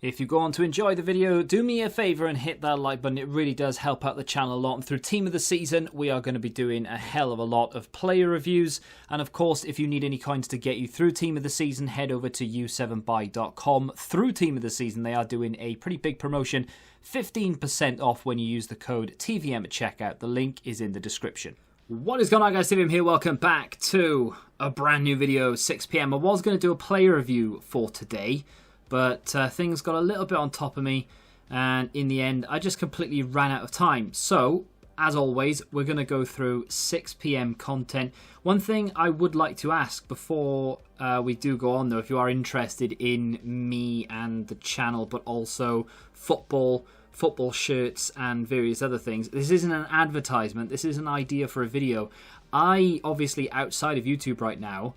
If you go on to enjoy the video, do me a favour and hit that like button. It really does help out the channel a lot. And through Team of the Season, we are going to be doing a hell of a lot of player reviews. And of course, if you need any coins to get you through Team of the Season, head over to u7buy.com. Through Team of the Season, they are doing a pretty big promotion. 15% off when you use the code TVM at checkout. The link is in the description. What is going on, guys? TVM here. Welcome back to a brand new video, 6 PM. I was going to do a player review for today, but things got a little bit on top of me, and in the end, I just completely ran out of time. So, as always, we're going to go through 6 PM content. One thing I would like to ask before we do go on, though, if you are interested in me and the channel, but also football shirts and various other things, this isn't an advertisement, this is an idea for a video. I, obviously, outside of YouTube right now,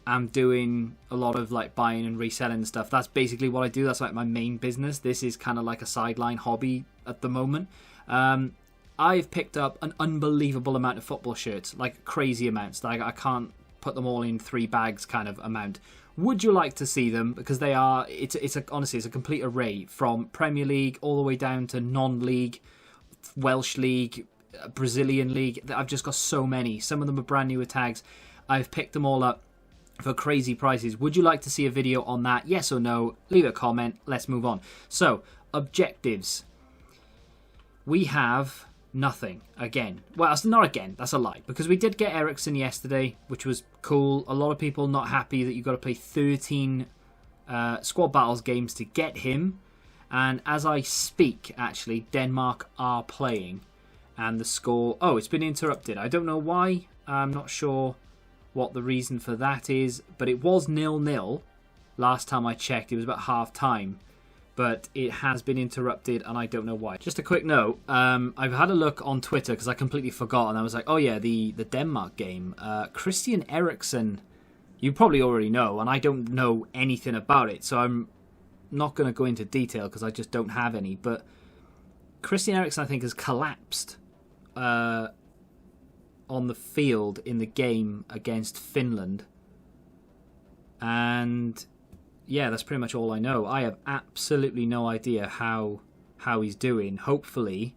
I'm doing a lot of like buying and reselling stuff. That's basically what I do. That's like my main business. This is kind of like a sideline hobby at the moment. I've picked up an unbelievable amount of football shirts, like crazy amounts. Like I can't put them all in 3 bags kind of amount. Would you like to see them? Because they are, honestly, it's a complete array from Premier League all the way down to non-league, Welsh League, Brazilian League. I've just got so many. Some of them are brand new with tags. I've picked them all up for crazy prices. Would you like to see a video on that? Yes or no? Leave a comment. Let's move on. So, objectives. We have nothing. Again. Well, it's not again. That's a lie. Because we did get Eriksen yesterday, which was cool. A lot of people not happy that you've got to play 13 squad battles games to get him. And as I speak, actually, Denmark are playing. And the score... Oh, it's been interrupted. I don't know why. I'm not sure what the reason for that is, but it was 0-0 last time I checked. It was about half time, but it has been interrupted and I don't know why. Just a quick note, I've had a look on Twitter because I completely forgot, and I was like, oh yeah, the Denmark game. Christian Eriksen, you probably already know, and I don't know anything about it, so I'm not going to go into detail because I just don't have any, but Christian Eriksen, I think, has collapsed on the field in the game against Finland. And yeah, that's pretty much all I know. I have absolutely no idea how he's doing. Hopefully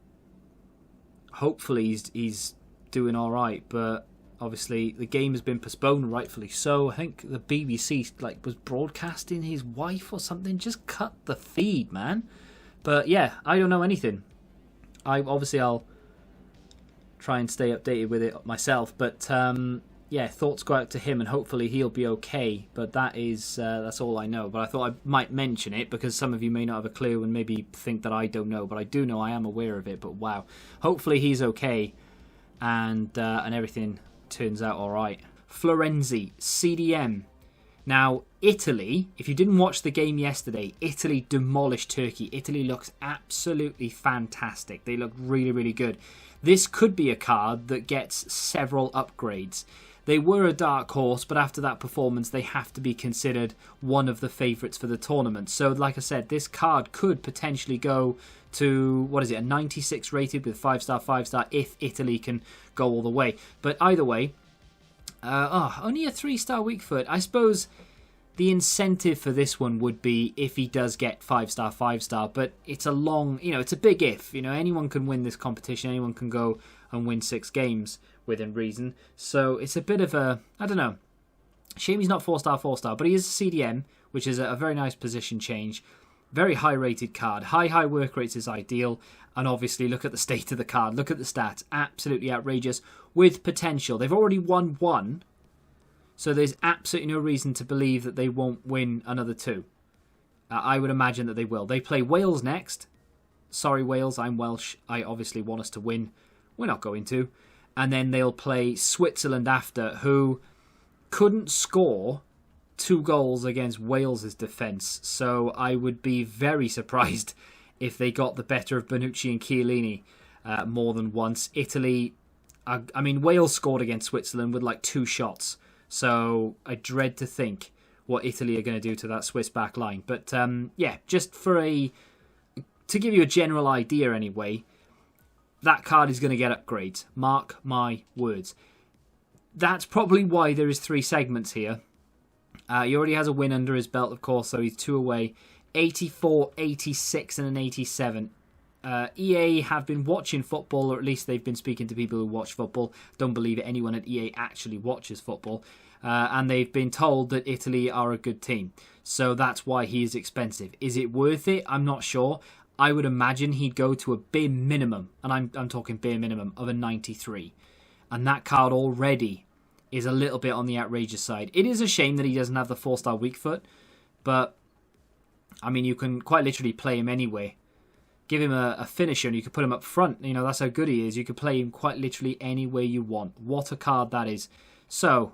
he's doing all right, but obviously the game has been postponed, rightfully so. I think the BBC was broadcasting his wife or something. Just cut the feed, man. But yeah, I don't know anything. I'll try and stay updated with it myself, but yeah, thoughts go out to him and hopefully he'll be okay. But that's all I know. But I thought I might mention it because some of you may not have a clue and maybe think that I don't know, but I do know, I am aware of it. But wow, hopefully he's okay and everything turns out all right. Florenzi, CDM. Now, Italy, if you didn't watch the game yesterday, Italy demolished Turkey. Italy looks absolutely fantastic. They look really, really good. This could be a card that gets several upgrades. They were a dark horse, but after that performance, they have to be considered one of the favourites for the tournament. So, like I said, this card could potentially go to, what is it, a 96 rated with 5-star, 5-star, if Italy can go all the way. But either way, only a 3-star weak foot. I suppose the incentive for this one would be if he does get 5-star, 5-star, but it's a long, it's a big if. Anyone can win this competition. Anyone can go and win 6 games within reason. So it's a bit of a, I don't know. Shame he's not 4-star, 4-star, but he is a CDM, which is a very nice position change. Very high rated card. High work rates is ideal. And obviously, look at the state of the card. Look at the stats. Absolutely outrageous. With potential. They've already won 1. So there's absolutely no reason to believe that they won't win another 2. I would imagine that they will. They play Wales next. Sorry, Wales, I'm Welsh. I obviously want us to win. We're not going to. And then they'll play Switzerland after, who couldn't score 2 goals against Wales' defence. So I would be very surprised if they got the better of Bonucci and Chiellini more than once. Italy, Wales scored against Switzerland with like 2 shots. So I dread to think what Italy are going to do to that Swiss back line. But yeah, just to give you a general idea anyway, that card is going to get upgrades. Mark my words. That's probably why there is 3 segments here. He already has a win under his belt, of course, so he's 2 away. 84, 86 and an 87. EA have been watching football, or at least they've been speaking to people who watch football. Don't believe it, anyone at EA actually watches football. And they've been told that Italy are a good team. So that's why he is expensive. Is it worth it? I'm not sure. I would imagine he'd go to a bare minimum, and I'm talking bare minimum, of a 93. And that card already is a little bit on the outrageous side. It is a shame that he doesn't have the 4-star weak foot, but I mean, you can quite literally play him anyway. Give him a finisher and you could put him up front. You know, that's how good he is. You could play him quite literally any way you want. What a card that is. So,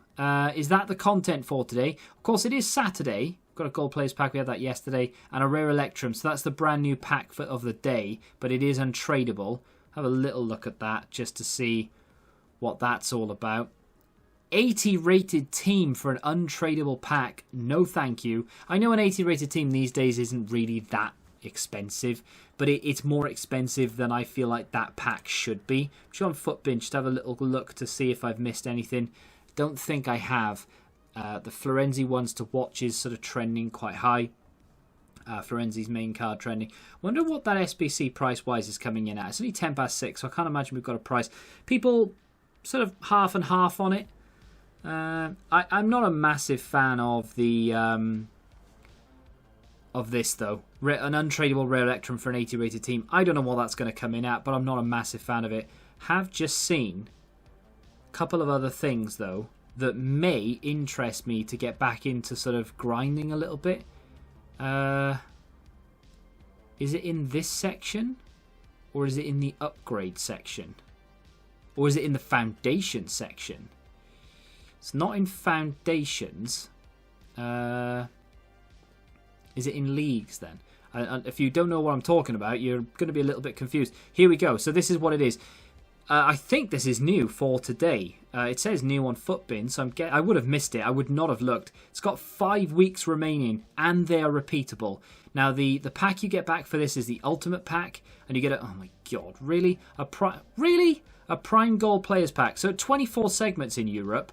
is that the content for today? Of course, it is Saturday. Got a gold players pack. We had that yesterday. And a rare Electrum. So that's the brand new pack of the day. But it is untradeable. Have a little look at that just to see what that's all about. 80 rated team for an untradeable pack. No thank you. I know an 80 rated team these days isn't really that expensive, but it's more expensive than I feel like that pack should be. Just on Footbin, just have a little look to see if I've missed anything. Don't think I have. The Florenzi ones to watch is sort of trending quite high. Florenzi's main card trending. Wonder what that SBC price-wise is coming in at. It's only 10 past 6, so I can't imagine we've got a price. People sort of half and half on it. I'm not a massive fan of the of this though. An untradeable rare Electrum for an 80 rated team. I don't know what that's going to come in at, but I'm not a massive fan of it. Have just seen a couple of other things though that may interest me to get back into sort of grinding a little bit. Is it in this section? Or is it in the upgrade section? Or is it in the foundation section? It's not in foundations. Is it in leagues then? If you don't know what I'm talking about, you're going to be a little bit confused. Here we go. So this is what it is. I think this is new for today. It says new on Footbin, so I would have missed it. I would not have looked. It's got 5 weeks remaining, and they are repeatable. Now, the pack you get back for this is the Ultimate Pack, and you get a... Oh my god, really? A Prime Gold Players Pack. So 24 segments in Europe.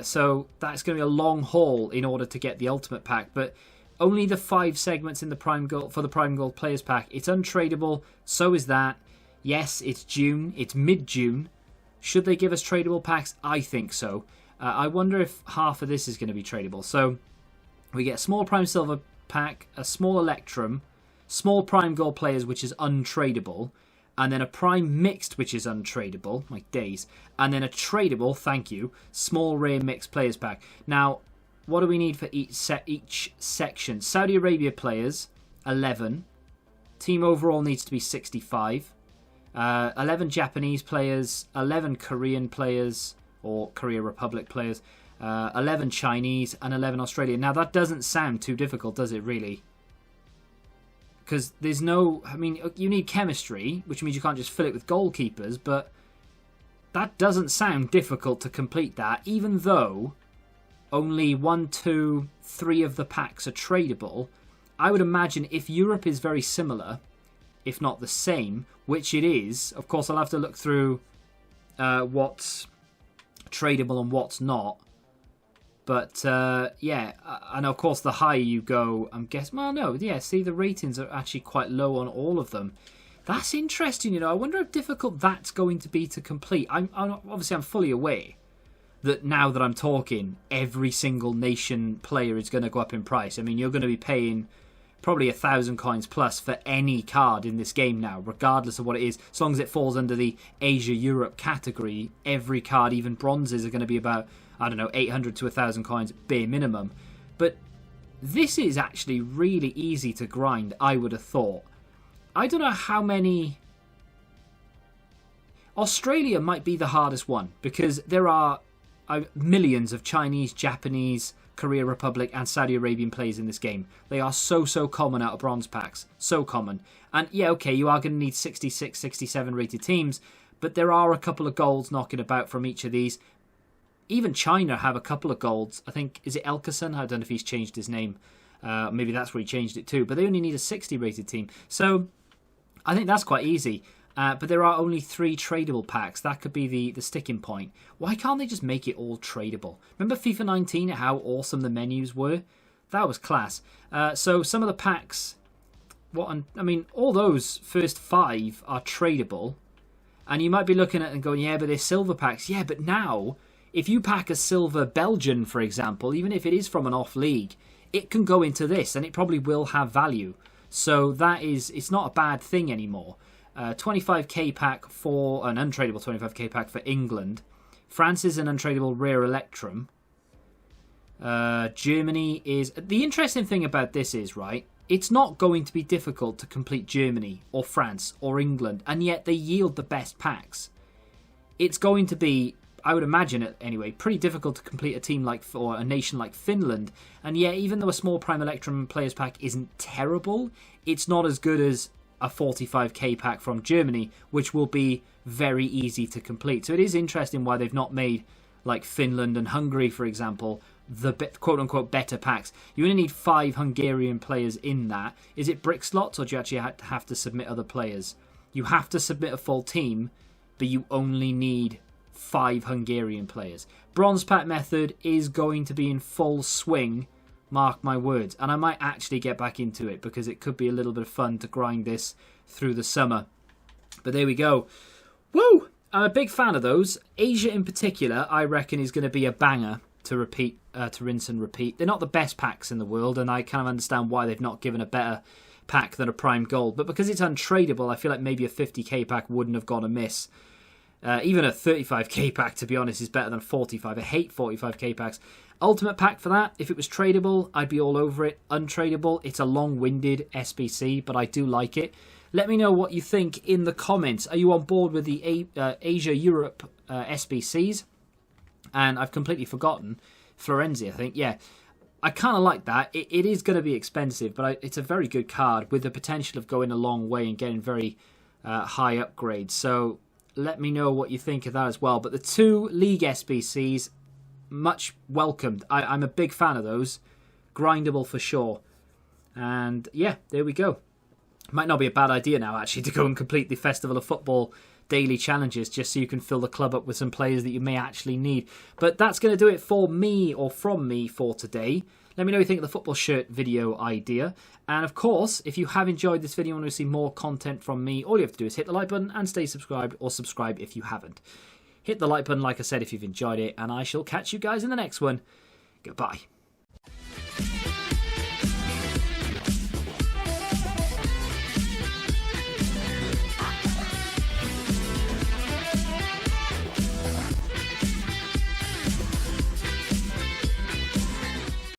So that's going to be a long haul in order to get the Ultimate Pack, but only the 5 segments in the Prime Gold for the Prime Gold Players Pack. It's untradeable. So is that. Yes, it's June. It's mid-June. Should they give us tradable packs? I think so. I wonder if half of this is going to be tradable. So we get a small Prime Silver pack, a small Electrum, small Prime Gold Players, which is untradeable, and then a Prime Mixed, which is untradeable. My days. And then a tradable, thank you, small Rare Mixed Players pack. Now, what do we need for each section? Saudi Arabia players, 11. Team overall needs to be 65. 11 Japanese players, 11 Korean players, or Korea Republic players, 11 Chinese, and 11 Australian. Now, that doesn't sound too difficult, does it, really? Because there's no... I mean, you need chemistry, which means you can't just fill it with goalkeepers, but that doesn't sound difficult to complete that, even though only 1, 2, 3 of the packs are tradable. I would imagine if Europe is very similar, if not the same, which it is, of course I'll have to look through what's tradable and what's not. But, yeah, and of course the higher you go, I'm guessing... Well, no, yeah, see, the ratings are actually quite low on all of them. That's interesting, you know. I wonder how difficult that's going to be to complete. Obviously, I'm fully aware that now that I'm talking, every single nation player is going to go up in price. I mean, you're going to be paying probably 1,000 coins plus for any card in this game now, regardless of what it is. As long as it falls under the Asia-Europe category, every card, even bronzes, are going to be about, I don't know, 800 to 1,000 coins bare minimum. But this is actually really easy to grind, I would have thought. I don't know how many... Australia might be the hardest one, because there are millions of Chinese, Japanese, Korea Republic and Saudi Arabian players in this game. They are so common out of bronze packs. So common. And yeah, okay, you are going to need 66, 67 rated teams, but there are a couple of golds knocking about from each of these. Even China have a couple of golds. I think, is it Elkerson? I don't know if he's changed his name. Maybe that's where he changed it to. But they only need a 60 rated team. So I think that's quite easy. But there are only 3 tradable packs. That could be the sticking point. Why can't they just make it all tradable? Remember FIFA 19, how awesome the menus were? That was class. So some of the packs, I mean, all those first 5 are tradable. And you might be looking at it and going, yeah, but they're silver packs. Yeah, but now, if you pack a silver Belgian, for example, even if it is from an off league, it can go into this and it probably will have value. So it's not a bad thing anymore. 25k pack for an untradeable 25k pack for England. France is an untradeable rare Electrum. Germany is... The interesting thing about this is, right, it's not going to be difficult to complete Germany or France or England, and yet they yield the best packs. It's going to be, I would imagine it anyway, pretty difficult to complete a team like, or a nation like Finland, and yet even though a small Prime Electrum players pack isn't terrible, it's not as good as a 45k pack from Germany, which will be very easy to complete. So it is interesting why they've not made, like Finland and Hungary, for example, the quote-unquote better packs. You only need 5 Hungarian players in that. Is it brick slots, or do you actually have to submit other players? You have to submit a full team, but you only need 5 Hungarian players. Bronze pack method is going to be in full swing, mark my words. And I might actually get back into it because it could be a little bit of fun to grind this through the summer. But there we go. Woo! I'm a big fan of those. Asia in particular, I reckon, is going to be a banger to repeat, to rinse and repeat. They're not the best packs in the world, and I kind of understand why they've not given a better pack than a Prime Gold. But because it's untradeable, I feel like maybe a 50k pack wouldn't have gone amiss. Even a 35k pack, to be honest, is better than 45. I hate 45k packs. Ultimate pack for that, if it was tradable, I'd be all over it. Untradable, it's a long-winded SBC, but I do like it. Let me know what you think in the comments. Are you on board with the Asia-Europe SBCs? And I've completely forgotten. Florenzi, I think. Yeah, I kind of like that. It is going to be expensive, but it's a very good card with the potential of going a long way and getting very high upgrades. So let me know what you think of that as well. But the 2 League SBCs, much welcomed. I'm a big fan of those. Grindable for sure. And yeah, there we go. Might not be a bad idea now, actually, to go and complete the Festival of Football daily challenges just so you can fill the club up with some players that you may actually need. But that's going to do it for me, or from me, for today. Let me know what you think of the football shirt video idea. And of course, if you have enjoyed this video and want to see more content from me, all you have to do is hit the like button and stay subscribed, or subscribe if you haven't. Hit the like button, like I said, if you've enjoyed it, and I shall catch you guys in the next one. Goodbye.